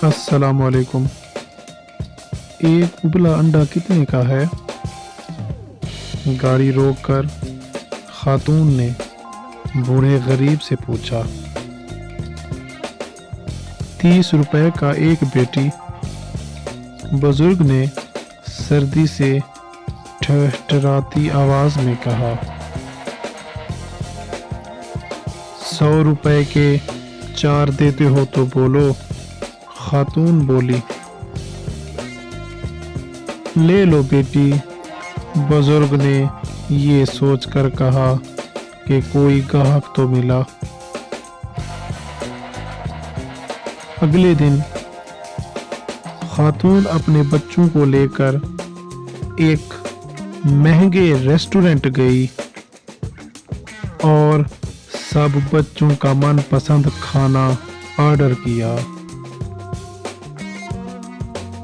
अस्सलाम वालेकुम। एक उबला अंडा कितने का है? गाड़ी रोककर खातून ने बूढ़े गरीब से पूछा। 30 रुपए का एक बेटी, बुजुर्ग ने सर्दी से ठठराती आवाज में कहा। 100 रुपए के 4 देते हो तो बोलो, खातून बोली। ले लो बेटी, बुजुर्ग ने ये सोचकर कहा कि कोई ग्राहक तो मिला। अगले दिन खातून अपने बच्चों को लेकर एक महंगे रेस्टोरेंट गई और सब बच्चों का मनपसंद खाना ऑर्डर किया।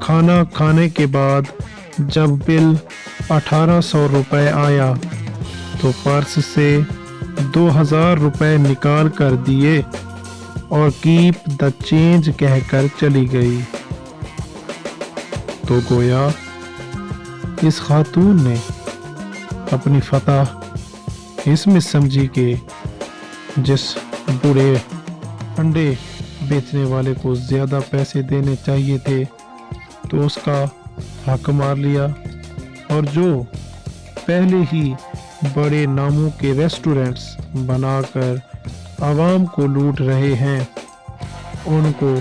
खाना खाने के बाद जब बिल 1800 रुपए आया तो पर्स से 2000 रुपए निकाल कर दिए और कीप द चेंज कहकर चली गई। तो गोया इस खातून ने अपनी फतह इसमें समझी कि जिस बूढ़े अंडे बेचने वाले को ज़्यादा पैसे देने चाहिए थे तो उसका हक मार लिया, और जो पहले ही बड़े नामों के रेस्टोरेंट्स बनाकर आवाम को लूट रहे हैं उनको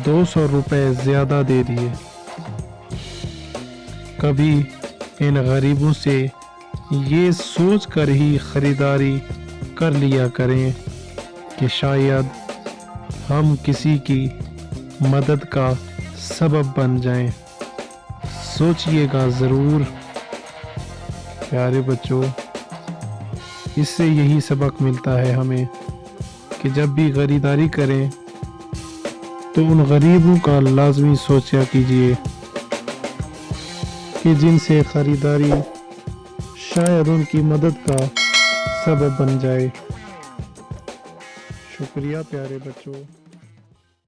200 रुपए ज़्यादा दे दिए। कभी इन गरीबों से ये सोच कर ही ख़रीदारी कर लिया करें कि शायद हम किसी की मदद का सबब बन जाएं। सोचिएगा ज़रूर प्यारे बच्चों। इससे यही सबक मिलता है हमें कि जब भी खरीदारी करें तो उन गरीबों का लाजमी सोचा कीजिए कि जिनसे खरीदारी शायद उनकी मदद का सबब बन जाए। शुक्रिया प्यारे बच्चों।